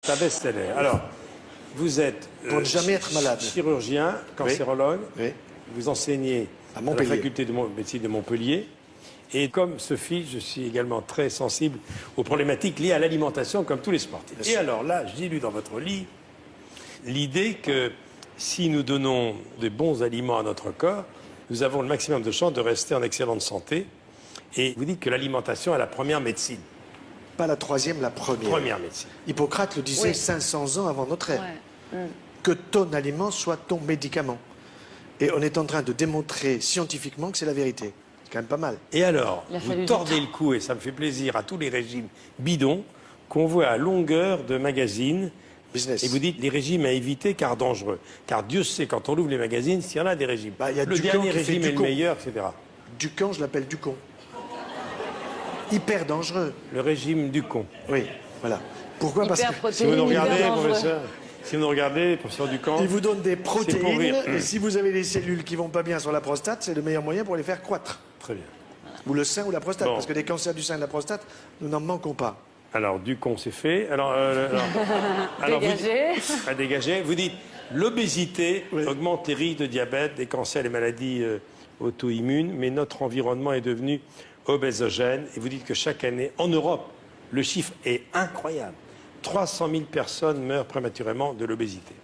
C'est un best-seller. Alors, vous êtes Pour ne jamais être malade. chirurgien, cancérologue. Oui. Vous enseignez À à la Montpellier. faculté de médecine de Montpellier. Et comme Sophie, je suis également très sensible aux problématiques liées à l'alimentation, comme tous les sportifs. Et alors là, j'ai lu dans votre livre l'idée que si nous donnons de bons aliments à notre corps, nous avons le maximum de chances de rester en excellente santé. Et vous dites que l'alimentation est la première médecine. Pas la troisième, la première. Première médecine. Hippocrate le disait Oui. 500 ans avant notre ère. Ouais. Que ton aliment soit ton médicament. Et on est en train de démontrer scientifiquement que c'est la vérité. C'est quand même pas mal. Et alors, Il a vous fallu du tordez temps. le cou, et ça me fait plaisir, à tous les régimes bidons qu'on voit à longueur de magazines. Business. Et vous dites les régimes à éviter car dangereux. Car Dieu sait, quand on ouvre les magazines, s'il y en a des régimes. Bah, il y a le Ducamp dernier qui fait régime est le Ducon. meilleur, etc. Ducamp, je l'appelle Ducon. Hyper dangereux. Le régime du con. Oui, voilà. Pourquoi? Parce Hyper que Si vous nous protéiné, regardez, hyper dangereux. professeur, si vous nous regardez, professeur Ducamp, il vous donne des pour protéines, rire. et si vous avez des cellules qui vont pas bien sur la prostate, c'est le meilleur moyen pour les faire croître. très bien. Ou le sein ou la prostate, Bon. parce que des cancers du sein et de la prostate, nous n'en manquons pas. Alors, Ducamp, c'est fait. Alors, vous Dégagé. à dégager. Vous dites l'obésité Oui. augmente les risques de diabète, des cancers, les maladies auto-immunes, mais notre environnement est devenu obésogène. Et vous dites que chaque année, en Europe, le chiffre est incroyable. 300 000 personnes meurent prématurément de l'obésité.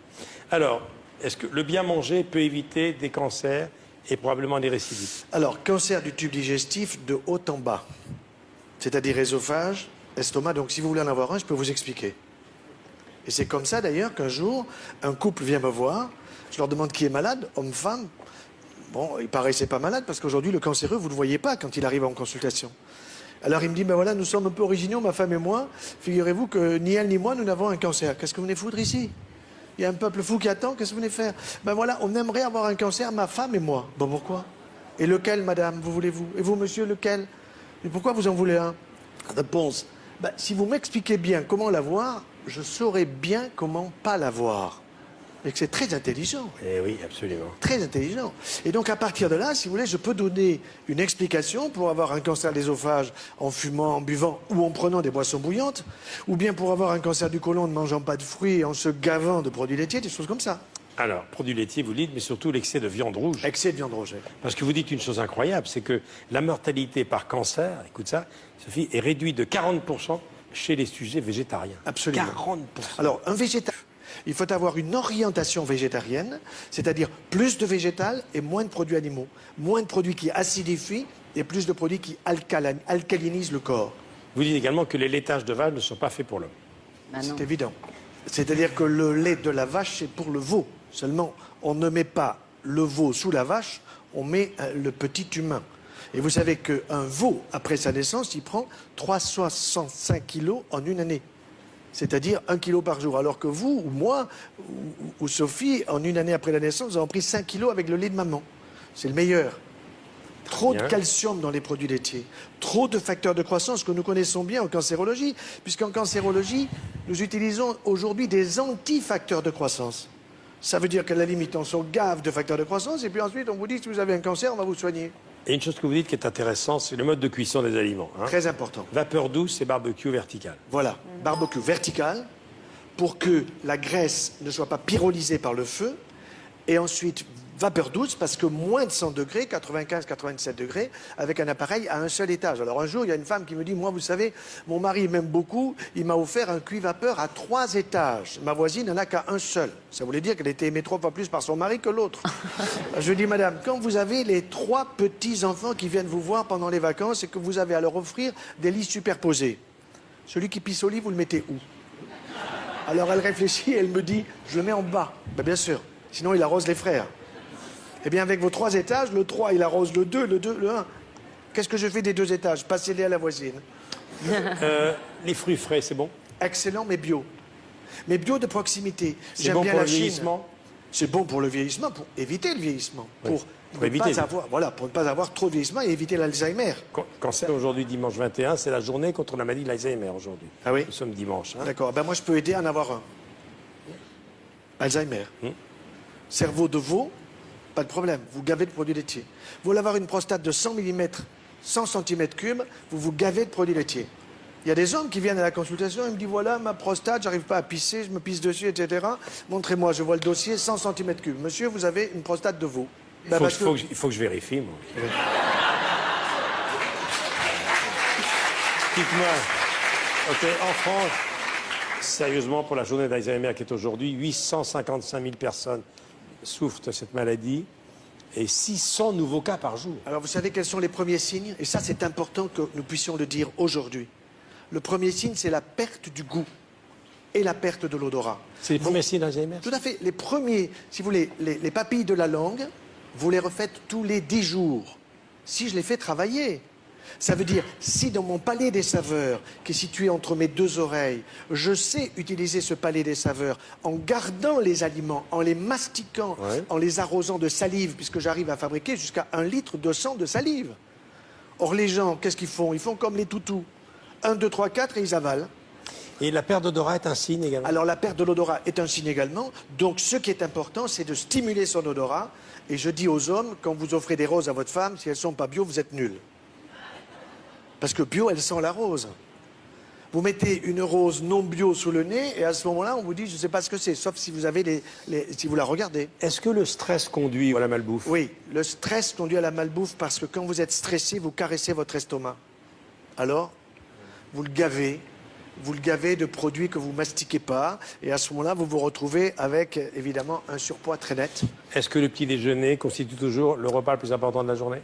Alors, est-ce que le bien manger peut éviter des cancers et probablement des récidives? Alors, cancer du tube digestif de haut en bas, c'est-à-dire œsophage, estomac. Donc, si vous voulez en avoir un, je peux vous expliquer. Et c'est comme ça, d'ailleurs, qu'un jour, un couple vient me voir. Je leur demande qui est malade, homme, femme. Bon, il paraissait pas malade parce qu'aujourd'hui, le cancéreux, vous ne le voyez pas quand il arrive en consultation. Alors, il me dit, ben voilà, nous sommes un peu originaux, ma femme et moi. Figurez-vous que ni elle ni moi, nous n'avons un cancer. Qu'est-ce que vous venez foutre ici? Il y a un peuple fou qui attend, qu'est-ce que vous venez faire? Ben voilà, on aimerait avoir un cancer, ma femme et moi. Bon, pourquoi? Et lequel, madame, vous voulez-vous? Et vous, monsieur, lequel? Et pourquoi vous en voulez un? Réponse. Ben, si vous m'expliquez bien comment l'avoir, je saurai bien comment pas l'avoir. Et que c'est très intelligent. Eh oui, absolument. Très intelligent. Et donc, à partir de là, si vous voulez, je peux donner une explication pour avoir un cancer de l'ésophage en fumant, en buvant ou en prenant des boissons bouillantes, ou bien pour avoir un cancer du côlon en ne mangeant pas de fruits et en se gavant de produits laitiers, des choses comme ça. Alors, produits laitiers, vous dites, mais surtout l'excès de viande rouge. Excès de viande rouge. Parce que vous dites une chose incroyable, c'est que la mortalité par cancer, écoute ça, Sophie, est réduite de 40% chez les sujets végétariens. Absolument. 40%. Alors, un végétal, il faut avoir une orientation végétarienne, c'est-à-dire plus de végétal et moins de produits animaux. Moins de produits qui acidifient et plus de produits qui alcalinisent le corps. Vous dites également que les laitages de vache ne sont pas faits pour l'homme. Bah non. C'est évident. C'est-à-dire que le lait de la vache, c'est pour le veau. Seulement, on ne met pas le veau sous la vache, on met le petit humain. Et vous savez qu'un veau, après sa naissance, il prend 365 kilos en une année. C'est-à-dire 1 kilo par jour. Alors que vous, ou moi, ou Sophie, en une année après la naissance, nous avons pris 5 kilos avec le lait de maman. C'est le meilleur. Trop de Bien. calcium dans les produits laitiers. Trop de facteurs de croissance que nous connaissons bien en cancérologie. Puisqu'en cancérologie, nous utilisons aujourd'hui des anti-facteurs de croissance. Ça veut dire qu'à la limite, on se gave de facteurs de croissance et puis ensuite, on vous dit si vous avez un cancer, on va vous soigner. Et une chose que vous dites qui est intéressante, c'est le mode de cuisson des aliments. Hein. Très important. Vapeur douce et barbecue vertical. Voilà, barbecue vertical pour que la graisse ne soit pas pyrolysée par le feu. Et ensuite, vapeur douce parce que moins de 100 degrés, 95-97 degrés, avec un appareil à un seul étage. Alors un jour, il y a une femme qui me dit, moi, vous savez, mon mari m'aime beaucoup, il m'a offert un cuit-vapeur à 3 étages. Ma voisine n'en a qu'à un seul. Ça voulait dire qu'elle était aimée 3 fois plus par son mari que l'autre. Je lui dis, madame, quand vous avez les 3 petits-enfants qui viennent vous voir pendant les vacances et que vous avez à leur offrir des lits superposés, celui qui pisse au lit, vous le mettez où? Alors elle réfléchit et elle me dit, je le mets en bas. Ben, bien sûr, sinon il arrose les frères. Eh bien, avec vos 3 étages, le 3, il arrose le 2, le 1. Qu'est-ce que je fais des 2 étages? Passez-les à la voisine. Les fruits frais, c'est bon? Excellent, mais bio. Mais bio de proximité. C'est J'aime bon bien pour la le Chine. vieillissement? C'est bon pour le vieillissement, pour éviter le vieillissement. Oui. Pour ne éviter. pas avoir, voilà, pour ne pas avoir trop de vieillissement et éviter l'Alzheimer. Quand c'est aujourd'hui, dimanche 21, c'est la journée contre la maladie de l'Alzheimer aujourd'hui. Ah oui? Nous sommes dimanche. Hein. D'accord. Ben moi, je peux aider à en avoir un. Alzheimer. Cerveau de veau, pas de problème. Vous gavez de produits laitiers. Vous voulez avoir une prostate de 100 mm, 100 cm3, vous vous gavez de produits laitiers. Il y a des hommes qui viennent à la consultation, ils me disent voilà, ma prostate, j'arrive pas à pisser, je me pisse dessus, etc. Montrez-moi, je vois le dossier, 100 cm3. Monsieur, vous avez une prostate de veau. Il faut que je vérifie, moi. Dites-moi, ok, en France, sérieusement, pour la journée d'Alzheimer qui est aujourd'hui, 855 000 personnes souffrent de cette maladie et 600 nouveaux cas par jour. Alors vous savez quels sont les premiers signes? Et ça, c'est important que nous puissions le dire aujourd'hui. Le premier signe, c'est la perte du goût et la perte de l'odorat. C'est les premiers signes d'Alzheimer? Tout à fait. Les premiers, si vous voulez, les papilles de la langue, vous les refaites tous les 10 jours. Si je les fais travailler. Ça veut dire, si dans mon palais des saveurs, qui est situé entre mes deux oreilles, je sais utiliser ce palais des saveurs en gardant les aliments, en les mastiquant, en les arrosant de salive, puisque j'arrive à fabriquer jusqu'à 1 litre de sang de salive. Or, les gens, qu'est-ce qu'ils font? Ils font comme les toutous. 1, 2, 3, 4 et ils avalent. Et la perte d'odorat est un signe également? Alors la perte de l'odorat est un signe également. Donc ce qui est important, c'est de stimuler son odorat. Et je dis aux hommes, quand vous offrez des roses à votre femme, si elles ne sont pas bio, vous êtes nuls. Parce que bio, elles sentent la rose. Vous mettez une rose non bio sous le nez et à ce moment-là, on vous dit, je ne sais pas ce que c'est, sauf si vous avez si vous la regardez. Est-ce que le stress conduit à la malbouffe? Oui, le stress conduit à la malbouffe parce que quand vous êtes stressé, vous caressez votre estomac. Alors, vous le gavez de produits que vous mastiquez pas, et à ce moment-là, vous vous retrouvez avec, évidemment, un surpoids très net. Est-ce que le petit déjeuner constitue toujours le repas le plus important de la journée?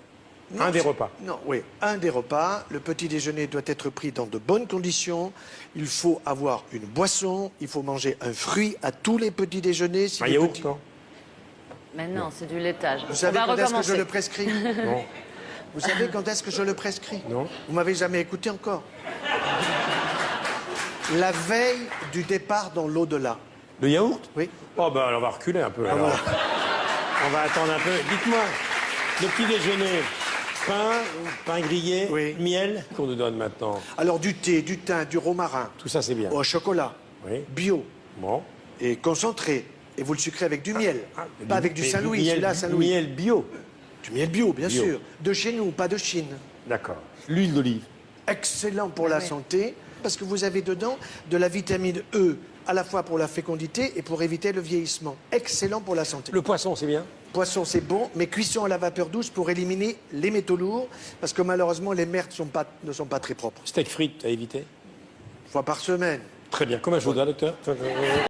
Non, un des repas? Non, oui, un des repas. Le petit déjeuner doit être pris dans de bonnes conditions. Il faut avoir une boisson, il faut manger un fruit à tous les petits déjeuners. Si un yaourt, non? Mais non, c'est du laitage. Vous savez quand est-ce que je le prescris? Non. Vous savez quand est-ce que je le prescris? Non. Vous m'avez jamais écouté encore. La veille du départ dans l'au-delà. Le yaourt? Oui. Oh ben, on va reculer un peu. Alors. On va attendre un peu. Dites-moi, le petit déjeuner, pain grillé, miel, qu'on nous donne maintenant? Alors du thé, du thym, du romarin. Tout ça, c'est bien. Au chocolat. Oui. Bio. Bon. Et concentré. Et vous le sucrez avec du miel. Pas avec du Saint-Louis, celui-là, Saint-Louis. Du miel bio. Du miel bio, bien sûr. De chez nous, pas de Chine. D'accord. L'huile d'olive. Excellent pour la santé, parce que vous avez dedans de la vitamine E, à la fois pour la fécondité et pour éviter le vieillissement. Excellent pour la santé. Le poisson, c'est bien? Poisson, c'est bon, mais cuisson à la vapeur douce pour éliminer les métaux lourds, parce que malheureusement, les mers ne sont pas très propres. Steak frites à éviter? 1 fois par semaine. Très bien. Comment je vous dois, docteur?